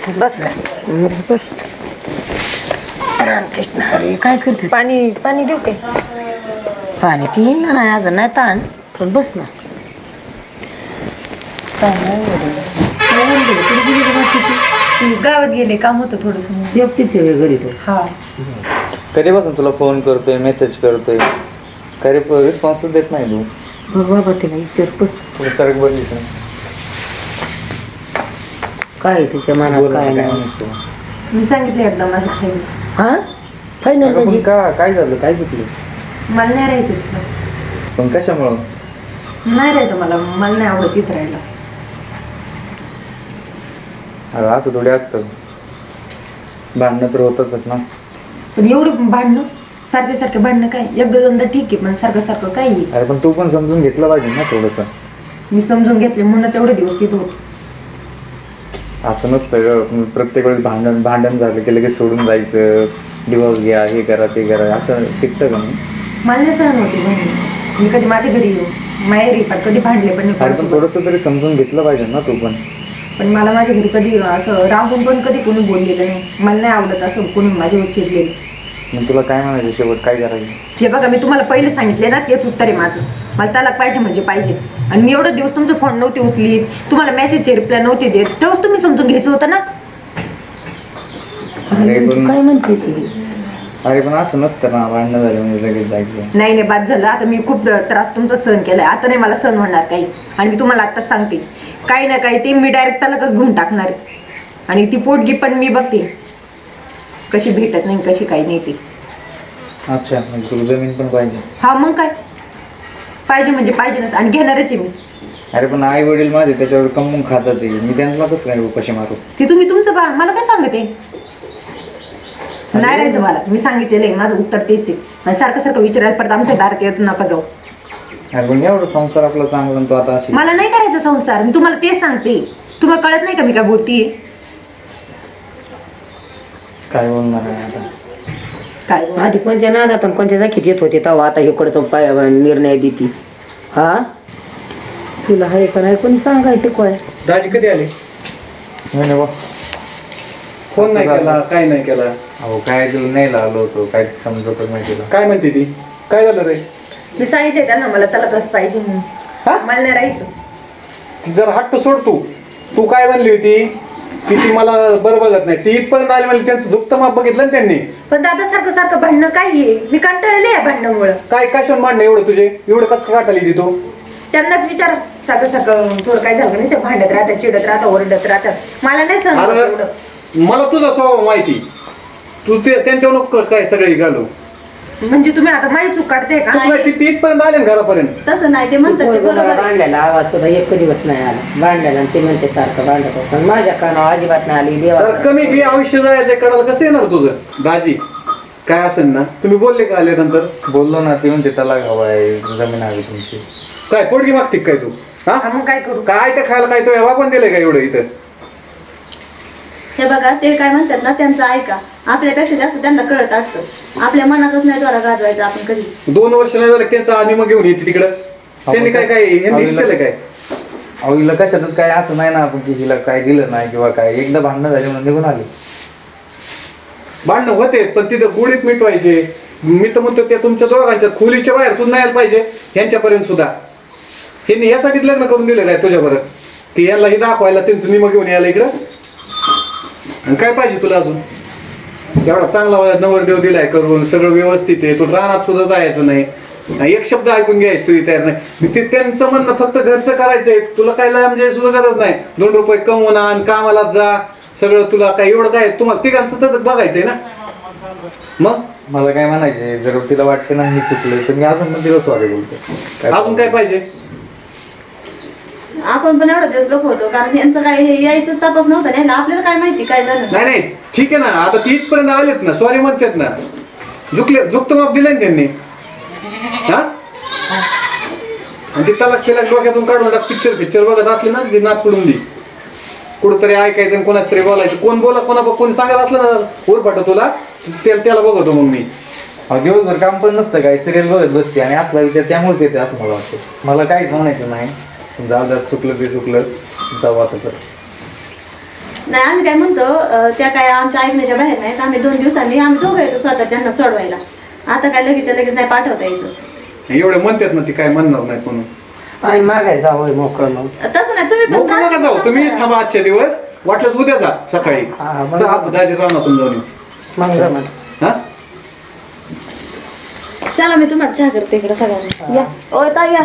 बस बस. रामकृष्ण हरी. काय करते? पाणी पाणी देऊ काय? पाणी पिईन ना. नाही अजून नाही ताण, पण बस ना. गावात गेले, काम होतं थोडस. एकटीच आहे घरी तो? हा. कधीपासून तुला फोन करतोय, मेसेज करतोय, काय रिस्पॉन्स देत नाही तू? बघ बाबा तिला विचार. बस सरक बघितलं काय तिच्या मनात काय नाही. मी सांगितलं एकदा माझं फायनल. हा फायनल म्हणजे काय झालं? काय चुकलं? मला नाही राहायचं तिथं. पण कशामुळं? नाही राहायचं मला नाही आवडत इथं राहायला. असं थोडी असतं, भांडणं तर होतच ना. पण एवढं भांडणं, सारखे सारखे भांडणं काय? एकदा दोनदा ठीक आहे, पण सारखं सारखं काय आहे? अरे पण तू पण समजून घेतलं पाहिजे ना थोडंसं. मी समजून घेतले म्हणून एवढे दिवस तिथं होते. असं नसतं, प्रत्येक वेळेस भांडण झालं की लगेच सोडून जायचं, डिवोर्स घ्या, हे करा ते करा, असं शिकतं का? मला नाही सहन होते भांडण. मी कधी माझ्या घरी येऊ माहेरी पण कधी भांडले पण नाही. पण थोडंसं तरी समजून घेतलं पाहिजे ना तू पण. पण मला माझ्या घरी कधी असं रागून पण कधी कोणी बोललेलं नाही. मला नाही आवडत असं कोणी माझ्यावर चिडलेलं. मग तुला काय म्हणायचं शेवट? काय करायचं? हे बघा, मी तुम्हाला पहिले सांगितले ना, तेच उत्तर आहे माझं. मला त्याला पाहिजे म्हणजे पाहिजे. आणि मी एवढं दिवस तुमचे फोन नव्हते उचली, तुम्हाला मेसेजचे रिप्लाय नव्हते देत, तेव्हाच तुम्ही समजून घ्यायचं होतं ना. काय म्हणते? अरे पण असं नसतं ना, भांडणं झालं म्हणजे लगेच जायचं. नाही बाद झालं. आता मी खूप त्रास तुमचा सहन केलाय, आता नाही मला सहन होणार काही. आणि मी तुम्हाला आत्ताच सांगते, काही ना काही ते मी डायरेक्ट तलाकच घेऊन टाकणार. आणि ती पोटगी पण मी बघते कशी भेटत नाही, कशी काही नाही ती. अच्छा, म्हणजे तुला जमीन पण पाहिजे? हा मग काय पाहिजे म्हणजे पाहिजे ना, आणि घेणारच आहे मी. अरे पण आई वडील माझे त्याच्यावर कमवून खातात, मी त्यांना कसं काय कशी मारू? ते तुम्ही तुमचं बा, मला काय सांगते? नाही राहायचं मला. मी सांगितलेलं आहे, माझं उत्तर तेच आहे. सारखं सारखं विचारायला परत आमच्या दारात येत नका जाऊ. अरे पण एवढं संसार आपला चांगला, तो आता अशी. मला नाही करायचा संसार. मी तुम्हाला तेच सांगते. तुम्हाला कळत नाही का मी काय बोलतीये? काय बोलणार आहे आता? काय आधी कोणत्या नादात आणि कोणत्या जाखीत येत होते तेव्हा आता इकडचं निर्णय देते. हा तुला हाय का नाही कोणी सांगायचं काय? दाजी कधी आले? नाही बा, फोन नाही केला, काय नाही केला. अहो काय तुला नाही लागलो होतो, काय समजतच नाही तुला. काय म्हणते ती? काय झालं रे? मी सांगितलंय त्यांना मला त्याला कसं पाहिजे म्हणून. मला नाही राहायचं. जर हट्ट सोड तू. तू काय म्हणली होती की ती मला बरं बघत नाही, ती इथपर्यंत आली म्हणजे त्यांचं झुकतं माप बघितलं ना त्यांनी. पण दादा सारखं सारखं भांडणं काय आहे? मी कंटाळले आहे भांडणामुळं. काय कशावर भांडणं एवढं तुझे? एवढं कसं काटाली ती तू? त्यांनाच विचार. सारखं सारखं थोडं काय झालं नाही, ते भांडत राहतात, चिडत राहतात, ओरडत राहतात. मला नाही सहन होत एवढं. मला तुझा स्वभाव माहिती. तू ते त्यांच्यावर नको काय सगळे घालू. म्हणजे तुम्ही आता माझी चूक काढताय का? ती इथपर्यंत आले ना घरापर्यंत. तसं नाही, ते म्हणतात ते बरोबर आहे. भांडल्याला आवाज सुद्धा एक दिवस नाही आला. भांडल्याला ते म्हणते सारखं भांडत होतं. माझ्या कानावर अजिबात नाही आली. देवा तर कमी बी आयुष्य जायचं कडाला कसं येणार तुझं दाजी? काय असेल ना, तुम्ही बोलले का आल्यानंतर? बोललो ना, ती म्हणते त्याला हवा आहे, जमीन हवी तुमची. काय पोटगी मागते काय तू? हा मग काय करू? काय ते खायला काय तो पण दिलंय का एवढं इथं? हे बघा, ते काय म्हणतात ना, त्यांचं ऐका. आपल्यापेक्षा जास्त त्यांना कळत असतं. आपल्या मनातच नाही द्वारा गाजवायचं आपण कधी. 2 वर्ष नाही झालं त्यांचा आणि मग घेऊन येते तिकडं. त्यांनी काय काय केलं काय? अहो हिला कशातच काय असं नाही ना आपण की हिला काय दिलं नाही किंवा काय. एकदा भांडणं झाली म्हणून निघून आली. भांडणं होते पण तिथं गुढीत मिटवायचे. मी तर म्हणतो त्या तुमच्या दोघांच्या खोलीच्या बाहेर सुद्धा यायला पाहिजे, यांच्यापर्यंत सुद्धा. त्यांनी यासाठीच लग्न करून दिलं काय तुझ्याबरोबर की यांना हे दाखवायला त्यांचं निम घेऊन यायला इकडं? आणि काय पाहिजे तुला अजून? एवढा चांगला नवरदेव दिलाय करून, सगळं व्यवस्थित आहे. तू रानात सुद्धा जायचं नाही, एक शब्द ऐकून घ्यायचं तुझी तयार नाही. ते त्यांचं म्हणणं फक्त घरचं करायचंय. तुला काय म्हणजे सुद्धा गरज नाही. 2 रुपये कमवून आण, कामाला जा, सगळं तुला काय एवढं काय. तुम्हाला तिघांचं तर बघायचंय ना. मग मला काय म्हणायचे, जर तिला वाटतं ना मी चुकलोय तर मी अजून पण तिला सॉरी बोलतो. अजून काय पाहिजे? आपण पण एवढा दिवस लोक होतो, कारण यांचं काय हे यायचंच तपास नव्हता नाही. आपल्याला काय माहिती काय झालं. नाही नाही ठीक आहे ना, आता ती इथपर्यंत आलेत ना, सॉरी म्हणतात ना, झुकतं माप दिलं ना त्यांनी. हा आणि ती त्याला केला डोक्यातून काढून पिक्चर बघत असले ना, ती नाच पडून दे. कुठंतरी ऐकायचं, कोणाच तरी बोलायचं. कोण बोला कोणी सांगत असलं ना उरफाट तुला, त्याला बघतो मग मी. दिवसभर काम पण नसतं काय, सिरियल बघत बसते आणि आपला विचार त्यामुळेच येते असं मला वाटतं. मला काहीच म्हणायचं नाही. जाऊ चुकलं ते चुकलं, जाऊ आता तर. नाही आम्ही काय म्हणतो त्या काय आमच्या ऐकण्याच्या बाहेर नाहीत. आम्ही 2 दिवसांनी आम्ही दोघं येतो स्वतः त्यांना सोडवायला. आता काय लगेच नाही पाठवता यायचं. एवढे म्हणतात ना ती काय म्हणणार नाहीत म्हणून. आणि मागायला जावं मोकळं मग. तसं नाही तुम्ही मोकळं नका जाऊ, तुम्ही थांबा आजचे दिवस, वाटलंच उद्या जा सकाळी. हा, बरोबर. दाजी रानातून जाऊन येऊ. मग जमलं. हा चला मी तुम्हाला चहा करते इकडे सगळ्यांना. या ओ ताई या.